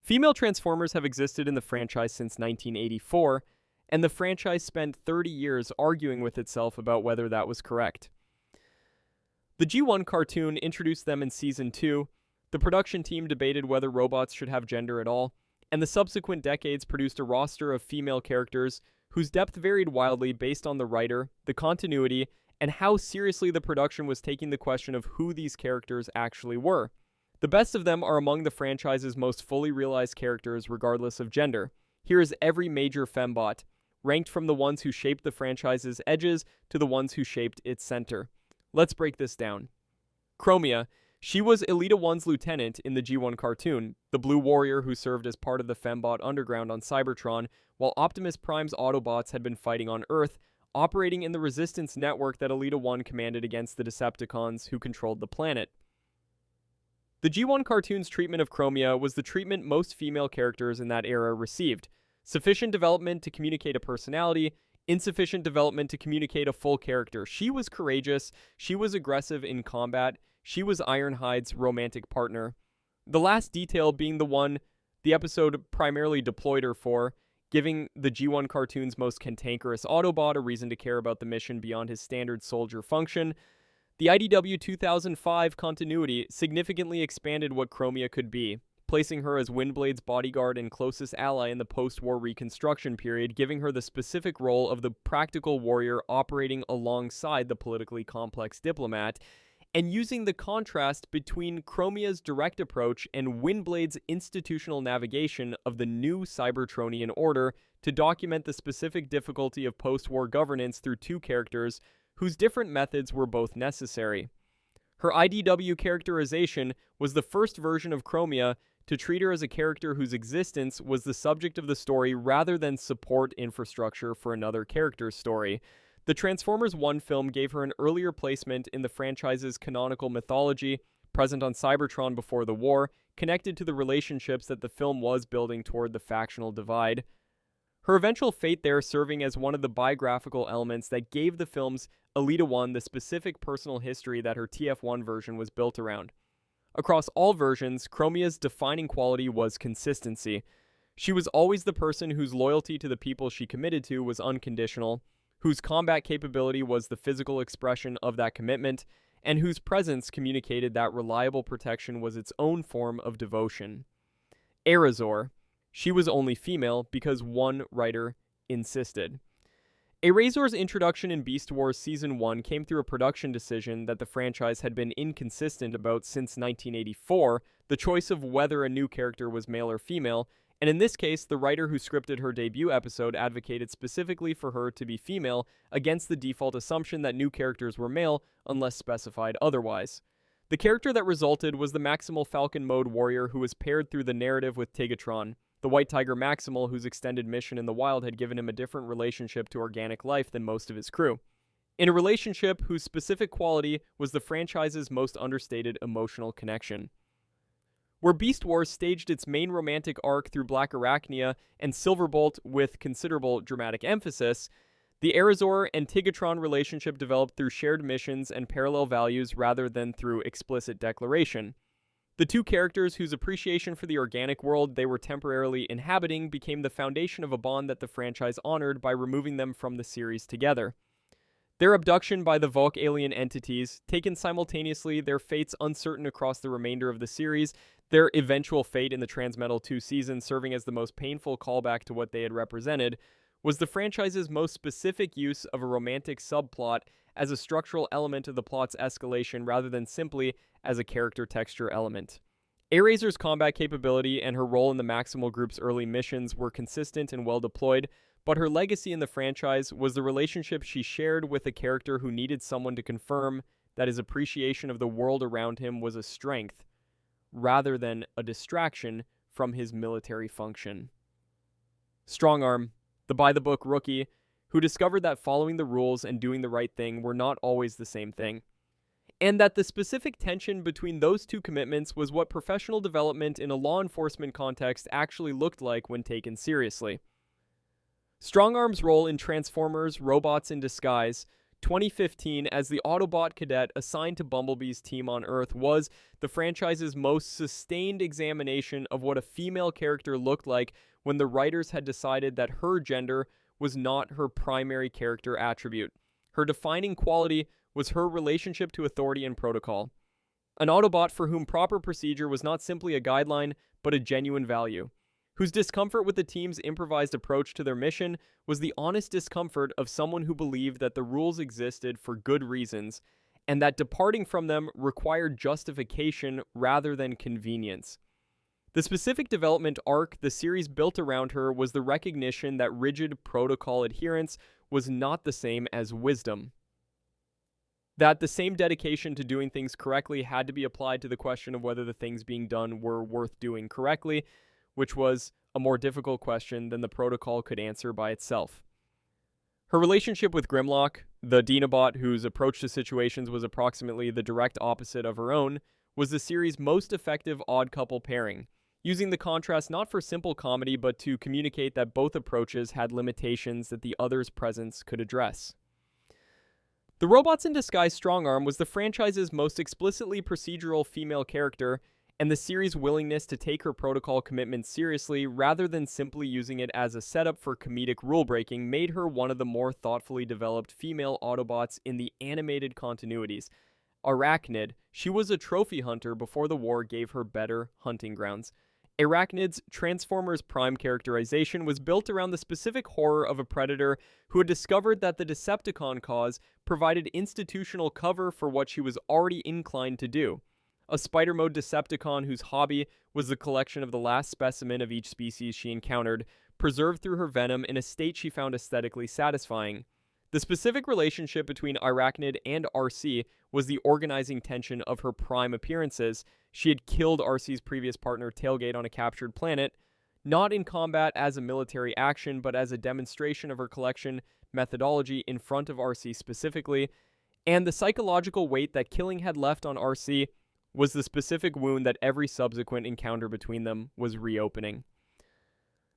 Female Transformers have existed in the franchise since 1984, and the franchise spent 30 years arguing with itself about whether that was correct. The G1 cartoon introduced them in Season 2, the production team debated whether robots should have gender at all, and the subsequent decades produced a roster of female characters whose depth varied wildly based on the writer, the continuity, and how seriously the production was taking the question of who these characters actually were. The best of them are among the franchise's most fully realized characters regardless of gender. Here is every major Fembot, ranked from the ones who shaped the franchise's edges to the ones who shaped its center. Let's break this down. Chromia. She was Elita 1's lieutenant in the G1 cartoon, the blue warrior who served as part of the Fembot underground on Cybertron, while Optimus Prime's Autobots had been fighting on Earth, operating in the resistance network that Elita 1 commanded against the Decepticons who controlled the planet. The G1 cartoon's treatment of Chromia was the treatment most female characters in that era received. Sufficient development to communicate a personality, insufficient development to communicate a full character. She was courageous, she was aggressive in combat, she was Ironhide's romantic partner. The last detail being the one the episode primarily deployed her for, giving the G1 cartoon's most cantankerous Autobot a reason to care about the mission beyond his standard soldier function. The IDW 2005 continuity significantly expanded what Chromia could be, placing her as Windblade's bodyguard and closest ally in the post-war Reconstruction period, giving her the specific role of the practical warrior operating alongside the politically complex diplomat, and using the contrast between Chromia's direct approach and Windblade's institutional navigation of the new Cybertronian order to document the specific difficulty of post-war governance through two characters whose different methods were both necessary. Her IDW characterization was the first version of Chromia to treat her as a character whose existence was the subject of the story rather than support infrastructure for another character's story. The Transformers 1 film gave her an earlier placement in the franchise's canonical mythology, present on Cybertron before the war, connected to the relationships that the film was building toward the factional divide. Her eventual fate there serving as one of the biographical elements that gave the film's Elita 1 the specific personal history that her TF1 version was built around. Across all versions, Chromia's defining quality was consistency. She was always the person whose loyalty to the people she committed to was unconditional, whose combat capability was the physical expression of that commitment, and whose presence communicated that reliable protection was its own form of devotion. Airachnid. She was only female because one writer insisted. Airachnids' introduction in Beast Wars Season 1 came through a production decision that the franchise had been inconsistent about since 1984, the choice of whether a new character was male or female, and in this case, the writer who scripted her debut episode advocated specifically for her to be female against the default assumption that new characters were male unless specified otherwise. The character that resulted was the Maximal Falcon Mode warrior who was paired through the narrative with Tigatron, the White Tiger Maximal whose extended mission in the wild had given him a different relationship to organic life than most of his crew. In a relationship whose specific quality was the franchise's most understated emotional connection. Where Beast Wars staged its main romantic arc through Blackarachnia and Silverbolt with considerable dramatic emphasis, the Airachnid and Tigatron relationship developed through shared missions and parallel values rather than through explicit declaration. The two characters whose appreciation for the organic world they were temporarily inhabiting became the foundation of a bond that the franchise honored by removing them from the series together. Their abduction by the Vulk alien entities, taken simultaneously, their fates uncertain across the remainder of the series, their eventual fate in the Transmetal 2 season serving as the most painful callback to what they had represented, was the franchise's most specific use of a romantic subplot as a structural element of the plot's escalation rather than simply as a character texture element. Airachnids' combat capability and her role in the Maximal Group's early missions were consistent and well deployed, but her legacy in the franchise was the relationship she shared with a character who needed someone to confirm that his appreciation of the world around him was a strength, rather than a distraction from his military function. Strongarm, the by-the-book rookie, who discovered that following the rules and doing the right thing were not always the same thing, and that the specific tension between those two commitments was what professional development in a law enforcement context actually looked like when taken seriously. Strongarm's role in Transformers: Robots in Disguise 2015 as the Autobot cadet assigned to Bumblebee's team on Earth was the franchise's most sustained examination of what a female character looked like when the writers had decided that her gender was not her primary character attribute. Her defining quality was her relationship to authority and protocol. An Autobot for whom proper procedure was not simply a guideline, but a genuine value, whose discomfort with the team's improvised approach to their mission was the honest discomfort of someone who believed that the rules existed for good reasons, and that departing from them required justification rather than convenience. The specific development arc the series built around her was the recognition that rigid protocol adherence was not the same as wisdom. That the same dedication to doing things correctly had to be applied to the question of whether the things being done were worth doing correctly, which was a more difficult question than the protocol could answer by itself. Her relationship with Grimlock, the Dinobot whose approach to situations was approximately the direct opposite of her own, was the series' most effective odd couple pairing, using the contrast not for simple comedy but to communicate that both approaches had limitations that the other's presence could address. The Robots in Disguise Strongarm was the franchise's most explicitly procedural female character, and the series' willingness to take her protocol commitment seriously rather than simply using it as a setup for comedic rule-breaking made her one of the more thoughtfully developed female Autobots in the animated continuities. Arachnid, she was a trophy hunter before the war gave her better hunting grounds. Arachnid's Transformers Prime characterization was built around the specific horror of a predator who had discovered that the Decepticon cause provided institutional cover for what she was already inclined to do. A spider mode Decepticon whose hobby was the collection of the last specimen of each species she encountered, preserved through her venom in a state she found aesthetically satisfying. The specific relationship between Arachnid and Arcee was the organizing tension of her prime appearances. She had killed Arcee's previous partner Tailgate on a captured planet, not in combat as a military action, but as a demonstration of her collection methodology in front of Arcee specifically, and the psychological weight that killing had left on Arcee was the specific wound that every subsequent encounter between them was reopening.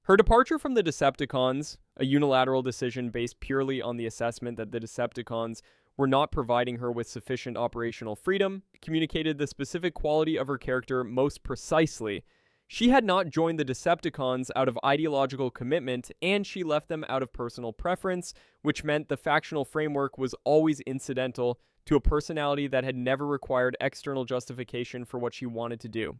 Her departure from the Decepticons, a unilateral decision based purely on the assessment that the Decepticons were not providing her with sufficient operational freedom, communicated the specific quality of her character most precisely. She had not joined the Decepticons out of ideological commitment, and she left them out of personal preference, which meant the factional framework was always incidental to a personality that had never required external justification for what she wanted to do.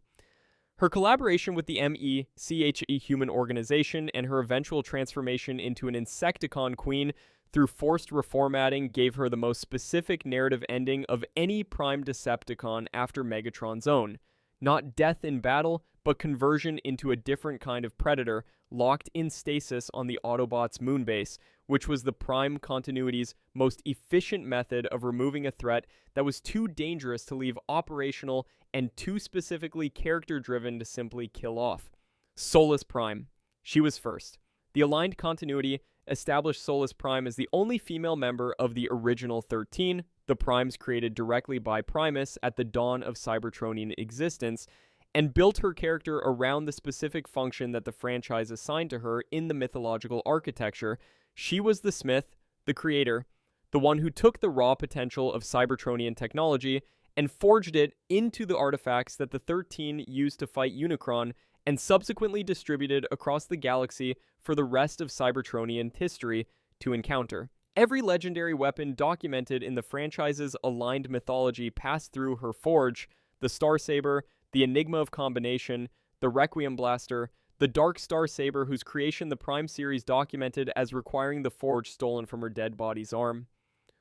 Her collaboration with the MECHE human organization and her eventual transformation into an Insecticon queen through forced reformatting gave her the most specific narrative ending of any Prime Decepticon after Megatron's own. Not death in battle, but conversion into a different kind of predator, locked in stasis on the Autobots' moonbase, which was the Prime continuity's most efficient method of removing a threat that was too dangerous to leave operational and too specifically character-driven to simply kill off. Solus Prime. She was first. The aligned continuity established Solus Prime as the only female member of the original 13, the Primes created directly by Primus at the dawn of Cybertronian existence, and built her character around the specific function that the franchise assigned to her in the mythological architecture. She was the Smith, the creator, the one who took the raw potential of Cybertronian technology and forged it into the artifacts that the 13 used to fight Unicron and subsequently distributed across the galaxy for the rest of Cybertronian history to encounter. Every legendary weapon documented in the franchise's aligned mythology passed through her forge: the Starsaber, the Enigma of Combination, the Requiem Blaster, the Dark Star Saber whose creation the Prime series documented as requiring the forge stolen from her dead body's arm,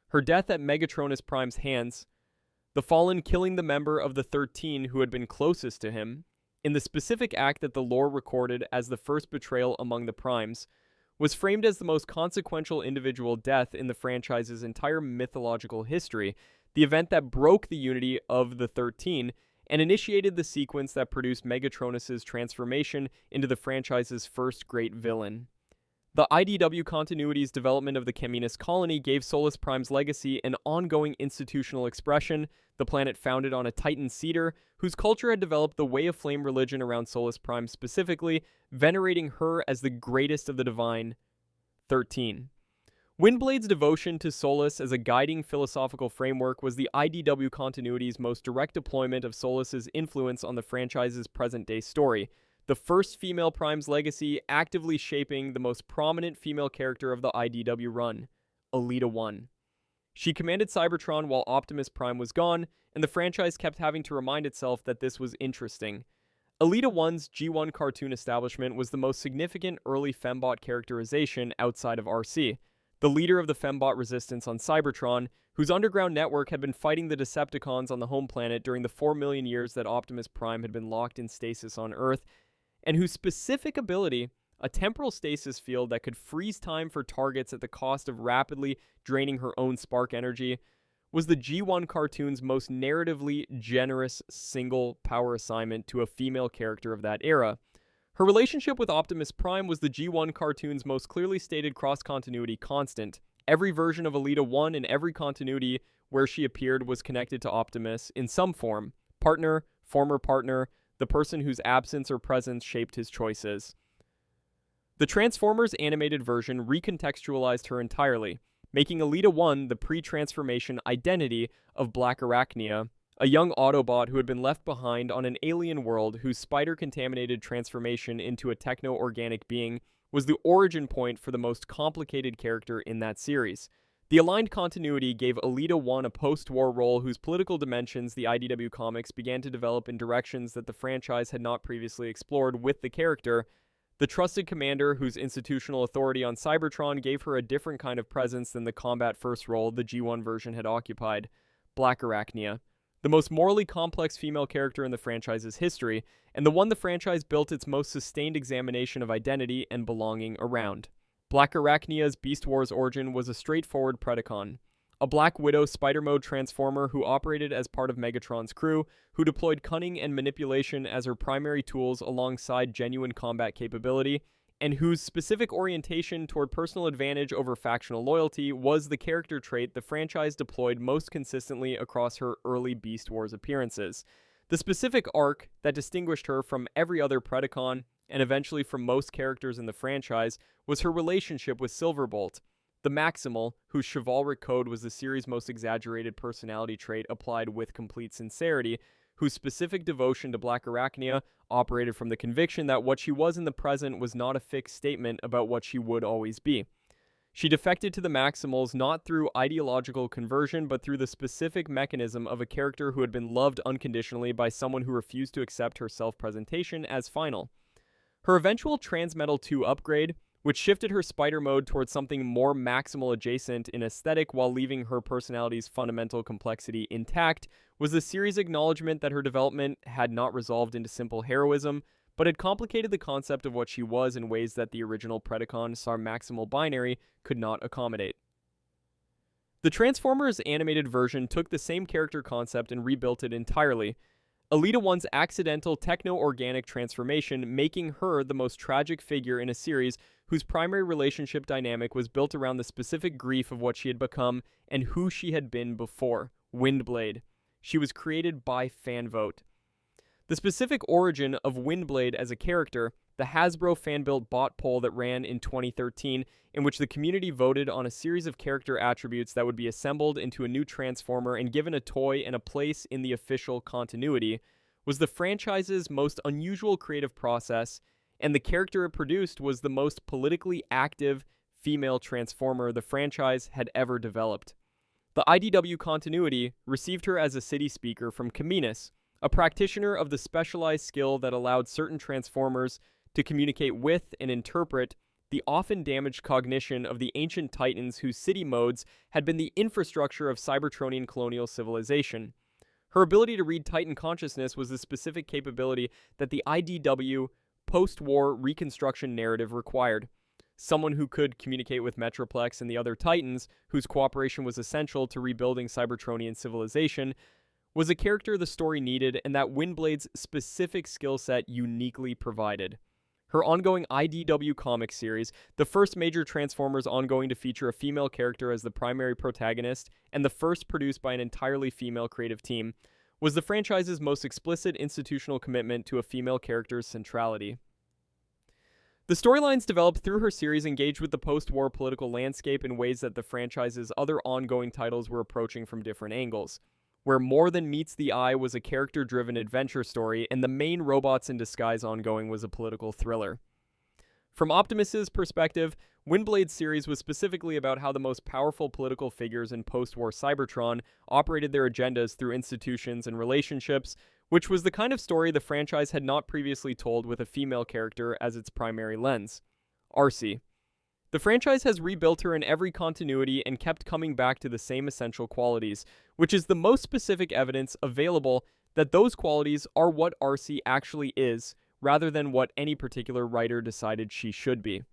her death at Megatronus Prime's hands, the Fallen killing the member of the 13 who had been closest to him, in the specific act that the lore recorded as the first betrayal among the Primes, was framed as the most consequential individual death in the franchise's entire mythological history, the event that broke the unity of the 13 and initiated the sequence that produced Megatronus's transformation into the franchise's first great villain. The IDW continuity's development of the Caminus colony gave Solus Prime's legacy an ongoing institutional expression, the planet founded on a Titan cedar, whose culture had developed the Way of Flame religion around Solus Prime specifically, venerating her as the greatest of the divine 13. Windblade's devotion to Solus as a guiding philosophical framework was the IDW continuity's most direct deployment of Solus's influence on the franchise's present-day story, the first female Prime's legacy actively shaping the most prominent female character of the IDW run, Elita 1. She commanded Cybertron while Optimus Prime was gone, and the franchise kept having to remind itself that this was interesting. Elita 1's G1 cartoon establishment was the most significant early Fembot characterization outside of Arcee, the leader of the Fembot resistance on Cybertron, whose underground network had been fighting the Decepticons on the home planet during the 4 million years that Optimus Prime had been locked in stasis on Earth, and whose specific ability, a temporal stasis field that could freeze time for targets at the cost of rapidly draining her own spark energy, was the G1 cartoon's most narratively generous single power assignment to a female character of that era. Her relationship with Optimus Prime was the G1 cartoon's most clearly stated cross-continuity constant. Every version of Elita 1 in every continuity where she appeared was connected to Optimus in some form. Partner, former partner, the person whose absence or presence shaped his choices. The Transformers animated version recontextualized her entirely, making Elita 1 the pre-transformation identity of Blackarachnia, a young Autobot who had been left behind on an alien world whose spider-contaminated transformation into a techno-organic being was the origin point for the most complicated character in that series. The aligned continuity gave Elita 1 a post-war role whose political dimensions the IDW comics began to develop in directions that the franchise had not previously explored with the character. The trusted commander whose institutional authority on Cybertron gave her a different kind of presence than the combat-first role the G1 version had occupied, Blackarachnia, the most morally complex female character in the franchise's history, and the one the franchise built its most sustained examination of identity and belonging around. Blackarachnia's Beast Wars origin was a straightforward Predacon, a Black Widow Spider Mode Transformer who operated as part of Megatron's crew, who deployed cunning and manipulation as her primary tools alongside genuine combat capability, and whose specific orientation toward personal advantage over factional loyalty was the character trait the franchise deployed most consistently across her early Beast Wars appearances. The specific arc that distinguished her from every other Predacon, and eventually from most characters in the franchise, was her relationship with Silverbolt, the Maximal, whose chivalric code was the series' most exaggerated personality trait applied with complete sincerity, whose specific devotion to Blackarachnia operated from the conviction that what she was in the present was not a fixed statement about what she would always be. She defected to the Maximals not through ideological conversion, but through the specific mechanism of a character who had been loved unconditionally by someone who refused to accept her self-presentation as final. Her eventual Transmetal 2 upgrade, which shifted her spider mode towards something more maximal adjacent in aesthetic while leaving her personality's fundamental complexity intact, was the series' acknowledgement that her development had not resolved into simple heroism, but had complicated the concept of what she was in ways that the original Predacon Star Maximal binary could not accommodate. The Transformers animated version took the same character concept and rebuilt it entirely, Elita 1's accidental techno-organic transformation making her the most tragic figure in a series whose primary relationship dynamic was built around the specific grief of what she had become and who she had been before, Windblade. She was created by fan vote. The specific origin of Windblade as a character, the Hasbro fan-built bot poll that ran in 2013, in which the community voted on a series of character attributes that would be assembled into a new Transformer and given a toy and a place in the official continuity, was the franchise's most unusual creative process, and the character it produced was the most politically active female Transformer the franchise had ever developed. The IDW continuity received her as a Cityspeaker from Caminus, a practitioner of the specialized skill that allowed certain Transformers to communicate with and interpret the often damaged cognition of the ancient Titans whose city modes had been the infrastructure of Cybertronian colonial civilization. Her ability to read Titan consciousness was the specific capability that the IDW post-war reconstruction narrative required. Someone who could communicate with Metroplex and the other Titans, whose cooperation was essential to rebuilding Cybertronian civilization, was a character the story needed and that Windblade's specific skill set uniquely provided. Her ongoing IDW comic series, the first major Transformers ongoing to feature a female character as the primary protagonist, and the first produced by an entirely female creative team, was the franchise's most explicit institutional commitment to a female character's centrality. The storylines developed through her series engaged with the post-war political landscape in ways that the franchise's other ongoing titles were approaching from different angles, where More Than Meets the Eye was a character-driven adventure story, and the main Robots in Disguise ongoing was a political thriller. From Optimus's perspective, Windblade's series was specifically about how the most powerful political figures in post-war Cybertron operated their agendas through institutions and relationships, which was the kind of story the franchise had not previously told with a female character as its primary lens. Arcee. The franchise has rebuilt her in every continuity and kept coming back to the same essential qualities, which is the most specific evidence available that those qualities are what Arcee actually is, rather than what any particular writer decided she should be.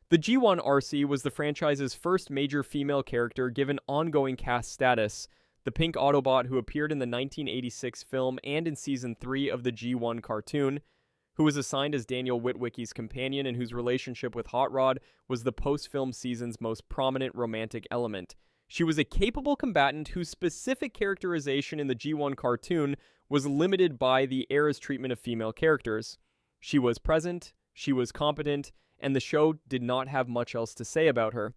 The G1 Arcee was the franchise's first major female character given ongoing cast status, the pink Autobot who appeared in the 1986 film and in Season 3 of the G1 cartoon, who was assigned as Daniel Witwicky's companion and whose relationship with Hot Rod was the post-film season's most prominent romantic element. She was a capable combatant whose specific characterization in the G1 cartoon was limited by the era's treatment of female characters. She was present, she was competent, and the show did not have much else to say about her.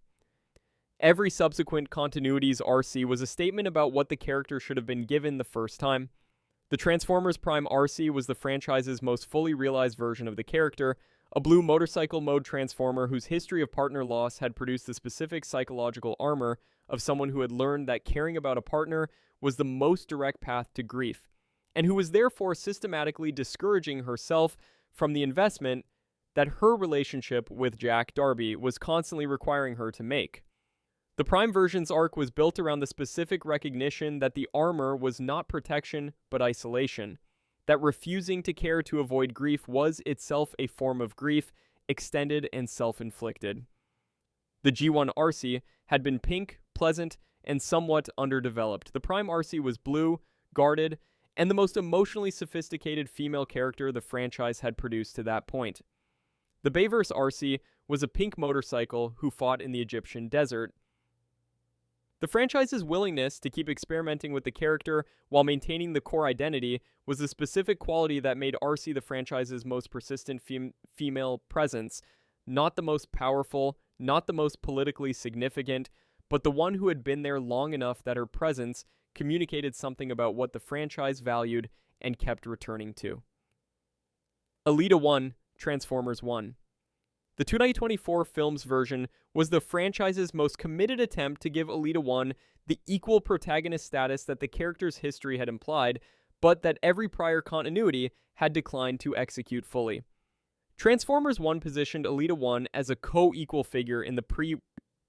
Every subsequent continuity's Arcee was a statement about what the character should have been given the first time. The Transformers Prime Arcee was the franchise's most fully realized version of the character, a blue motorcycle mode transformer whose history of partner loss had produced the specific psychological armor of someone who had learned that caring about a partner was the most direct path to grief, and who was therefore systematically discouraging herself from the investment that her relationship with Jack Darby was constantly requiring her to make. The Prime version's arc was built around the specific recognition that the armor was not protection but isolation, that refusing to care to avoid grief was itself a form of grief, extended and self-inflicted. The G1 Arcee had been pink, pleasant, and somewhat underdeveloped. The Prime Arcee was blue, guarded, and the most emotionally sophisticated female character the franchise had produced to that point. The Bayverse Arcee was a pink motorcycle who fought in the Egyptian desert. The franchise's willingness to keep experimenting with the character while maintaining the core identity was a specific quality that made Arcee the franchise's most persistent female presence, not the most powerful, not the most politically significant, but the one who had been there long enough that her presence communicated something about what the franchise valued and kept returning to. Elita 1, Transformers 1. The 2024 film's version was the franchise's most committed attempt to give Elita 1 the equal protagonist status that the character's history had implied, but that every prior continuity had declined to execute fully. Transformers 1 positioned Elita 1 as a co-equal figure in the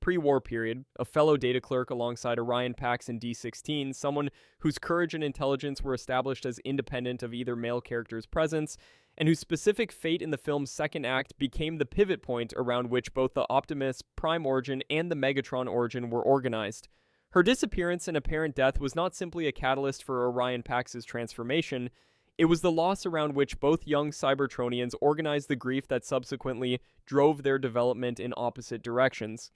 pre-war period, a fellow data clerk alongside Orion Pax and D-16, someone whose courage and intelligence were established as independent of either male character's presence, and whose specific fate in the film's second act became the pivot point around which both the Optimus Prime origin and the Megatron origin were organized. Her disappearance and apparent death was not simply a catalyst for Orion Pax's transformation, it was the loss around which both young Cybertronians organized the grief that subsequently drove their development in opposite directions.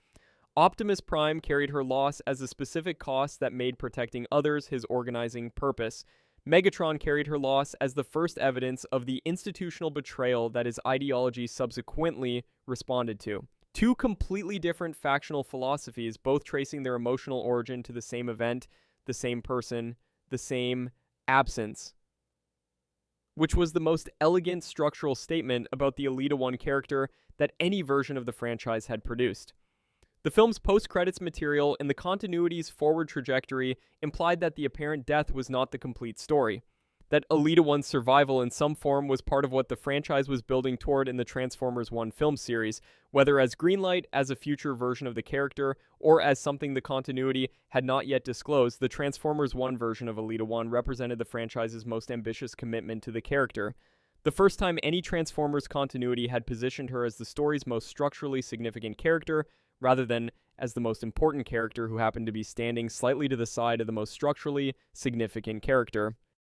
Optimus Prime carried her loss as a specific cost that made protecting others his organizing purpose. Megatron carried her loss as the first evidence of the institutional betrayal that his ideology subsequently responded to. Two completely different factional philosophies, both tracing their emotional origin to the same event, the same person, the same absence, which was the most elegant structural statement about the Elita 1 character that any version of the franchise had produced. The film's post-credits material and the continuity's forward trajectory implied that the apparent death was not the complete story, that Elita 1's survival in some form was part of what the franchise was building toward in the Transformers 1 film series, whether as greenlight as a future version of the character, or as something the continuity had not yet disclosed. The Transformers 1 version of Elita 1 represented the franchise's most ambitious commitment to the character. The first time any Transformers continuity had positioned her as the story's most structurally significant character, rather than as the most important character who happened to be standing slightly to the side of the most structurally significant character.